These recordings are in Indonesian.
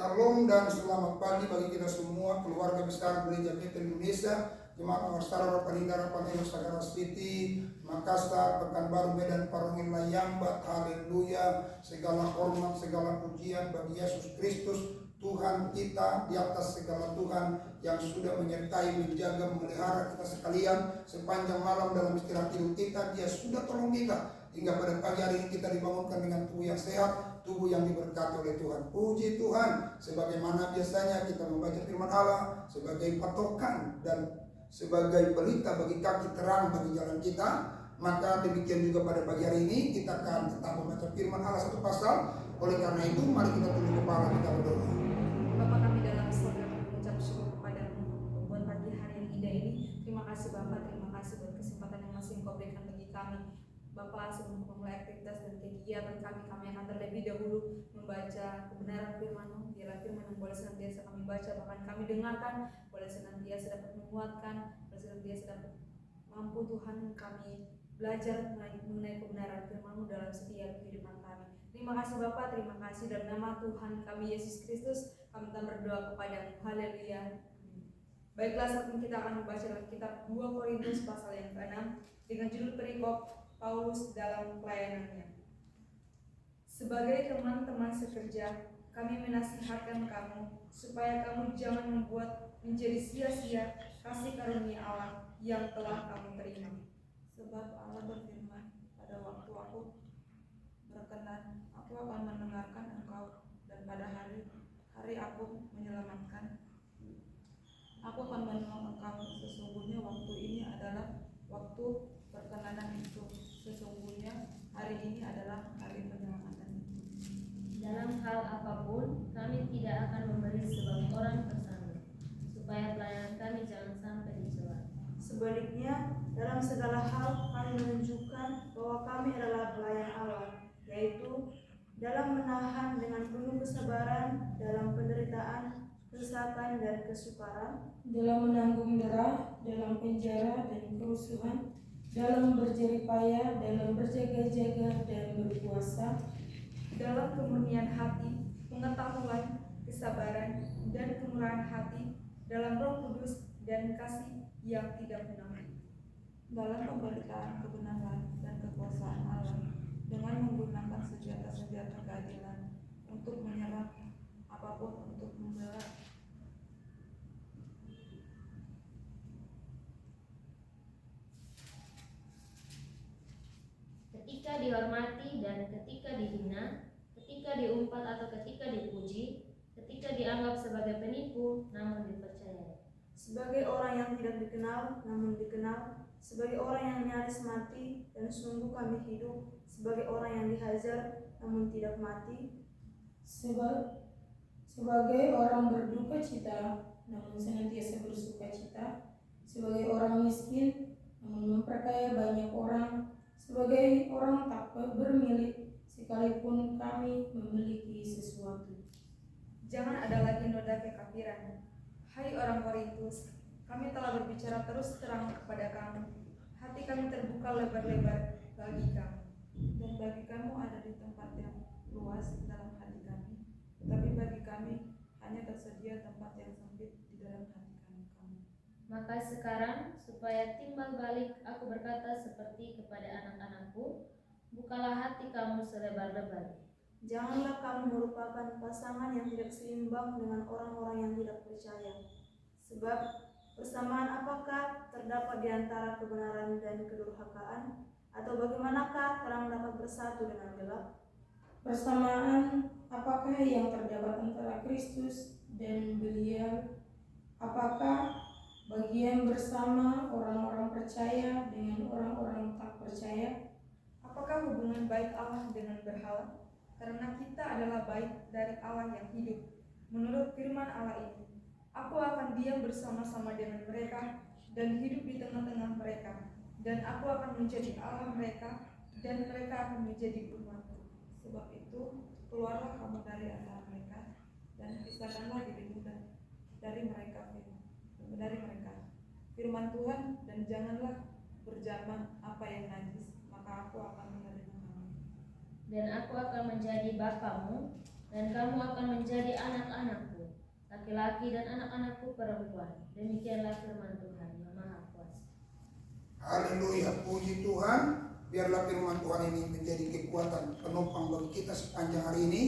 Shalom dan selamat pagi bagi kita semua, keluarga besar Gereja Bethel Indonesia, Jemaat Masyarakat Peninggalan Panero Sagara City, Makassar, Pekanbaru, Medan, Parungin, Layambat. Haleluya. Segala hormat, segala pujian bagi Yesus Kristus, Tuhan kita di atas segala Tuhan yang sudah menyertai, menjaga, memelihara kita sekalian sepanjang malam dalam istirahat tidur kita. Dia sudah tolong kita hingga pada pagi hari ini kita dibangunkan dengan tubuh yang sehat, tubuh yang diberkati oleh Tuhan. Puji Tuhan. Sebagaimana biasanya kita membaca firman Allah sebagai patokan dan sebagai pelita bagi kaki, terang bagi jalan kita, maka demikian juga pada pagi hari ini kita akan tetap membaca firman Allah satu pasal. Oleh karena itu mari kita tunduk kepala, kita berdoa. Bapa kami dalam surga, kami mengucap syukur kepadamu buat pagi hari yang indah ini. Terima kasih Bapa, terima kasih buat kesempatan yang masih Engkau berikan bagi kami. Bapa, sebelum memulai aktivitas dan kegiatan kami akan terlebih dahulu membaca kebenaran firman-Mu. Biarlah firman yang boleh senantiasa kami baca, bahkan kami dengarkan, boleh senantiasa dapat menguatkan, boleh senantiasa dapat mampu Tuhan kami belajar mengenai kebenaran firman-Mu dalam setiap kehidupan kami. Terima kasih Bapa, terima kasih dalam nama Tuhan kami Yesus Kristus kami telah berdoa kepada-Mu. Haleluya. Baiklah, saat ini kita akan membaca dalam kitab 2 Korintus pasal yang ke-6 dengan judul perikop Paulus dalam pelayanannya. Sebagai teman-teman sekerja, kami menasihatkan kamu supaya kamu jangan membuat menjadi sia-sia kasih karunia Allah yang telah kamu terima. Sebab Allah berfirman, pada waktu aku berkenan, aku akan mendengarkan engkau, dan pada hari aku menyelamatkan, aku akan menolong engkau. Sesungguhnya waktu ini adalah waktu perkenanan itu. Sesungguhnya hari ini adalah hari penyelamatan. Dalam hal apapun, kami tidak akan memberi sebagai orang tersangka, supaya pelayanan kami jangan sampai dicela. Sebaliknya, dalam segala hal kami menunjukkan bahwa kami adalah pelayan Allah, yaitu dalam menahan dengan penuh kesabaran, dalam penderitaan, kesesakan, dan kesukaran, dalam menanggung derah, dalam penjara dan kerusuhan, dalam berjerih payah, dalam berjaga-jaga dan berpuasa, dalam kemurnian hati, pengetahuan, kesabaran, dan kemurahan hati, dalam Roh Kudus dan kasih yang tidak munafik, dalam pemberitaan kebenaran dan kekuasaan Allah, dengan menggunakan senjata-senjata keadilan untuk menyerang apapun untuk membela Ketika dihormati dan ketika dihina, ketika diumpat atau ketika dipuji, ketika dianggap sebagai penipu namun dipercayai, sebagai orang yang tidak dikenal namun dikenal, sebagai orang yang nyaris mati dan sungguh kami hidup, sebagai orang yang dihajar namun tidak mati, sebagai orang berduka cita namun senantiasa bersuka cita, sebagai orang miskin namun memperkaya banyak orang, sebagai orang tak bermilik sekalipun kami memiliki sesuatu. Jangan ada lagi noda kekafiran. Hai orang Korintus, kami telah berbicara terus terang kepada kamu. Hati kami terbuka lebar-lebar bagi kamu, dan bagi kamu ada di tempat yang luas dalam hati kami. Tetapi bagi kami hanya tersedia tempat yang sempit di dalam hati kamu. Maka sekarang, supaya timbal balik, aku berkata seperti kepada anak-anakku, bukalah hati kamu selebar-lebar. Janganlah kamu merupakan pasangan yang tidak seimbang dengan orang-orang yang tidak percaya. Sebab persamaan apakah terdapat di antara kebenaran dan kedurhakaan? Atau bagaimanakah terang dapat bersatu dengan gelap? Persamaan apakah yang terdapat antara Kristus dan Beliau? Apakah bagian bersama orang-orang percaya dengan orang-orang tak percaya? Apakah hubungan baik Allah dengan berhala? Karena kita adalah baik dari Allah yang hidup. Menurut firman Allah ini, aku akan diam bersama-sama dengan mereka dan hidup di tengah-tengah mereka, dan aku akan menjadi Allah mereka, dan mereka akan menjadi umatku. Sebab itu, keluarlah kamu dari antara mereka, dan pisahkanlah dirimu dari mereka firman Tuhan, dan janganlah berjaman apa yang najis, maka aku akan menerima kamu. Dan aku akan menjadi bapamu, Dan kamu akan menjadi anak-anakku, laki-laki dan anak-anakku perempuan. Demikianlah firman Tuhan yang Maha Kuasa. Haleluya, puji Tuhan. Biarlah firman Tuhan ini menjadi kekuatan penopang bagi kita sepanjang hari ini,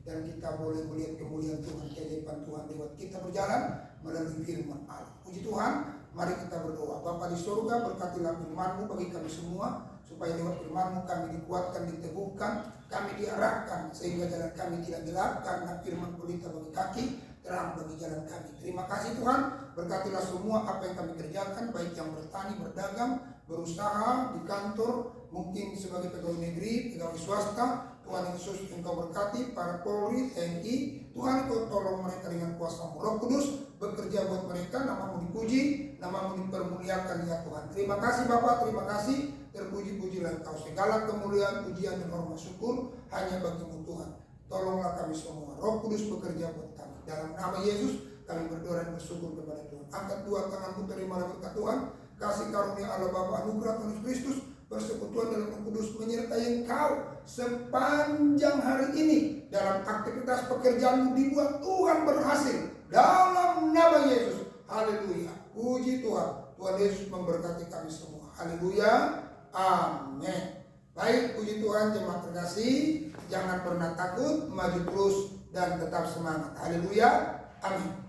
dan kita boleh melihat kemuliaan Tuhan, keajaiban Tuhan lewat kita berjalan melalui firman Allah. Puji Tuhan, mari kita berdoa. Bapa di surga, berkatilah firman-Mu bagi kami semua, supaya lewat firman-Mu kami dikuatkan, diteguhkan, kami diarahkan, sehingga jalan kami tidak gelap, karena firman pelita bagi kaki, terang bagi jalan kami. Terima kasih Tuhan, berkatilah semua apa yang kami kerjakan, baik yang bertani, berdagang, berusaha di kantor, mungkin sebagai pegawai negeri, pegawai swasta. Tuhan Yesus, Engkau berkati para Polri, TNI. Tuhan, Engkau tolong mereka dengan kuasa-Mu. Roh Kudus bekerja buat mereka, nama-Mu dipuji, nama-Mu dipermuliakan ya Tuhan. Terima kasih Bapa, terima kasih. Terpuji-pujilah Engkau. Segala kemuliaan, pujian dan hormat syukur hanya bagi-Mu Tuhan. Tolonglah kami semua. Roh Kudus bekerja buat kami. Dalam nama Yesus kami berdoa dan bersyukur kepada Tuhan. Angkat dua tanganmu, terimalah berkat Tuhan. Kasih karunia Allah Bapa, anugerah Tuhan Yesus Kristus, persekutuan dalam Roh Kudus menyertai engkau sepanjang hari ini. Dalam aktivitas pekerjaanmu dibuat Tuhan berhasil. Dalam nama Yesus. Haleluya. Puji Tuhan. Tuhan Yesus memberkati kami semua. Haleluya. Amin. Baik, puji Tuhan, jemaat terkasih. Jangan pernah takut, maju terus dan tetap semangat. Haleluya. Amin.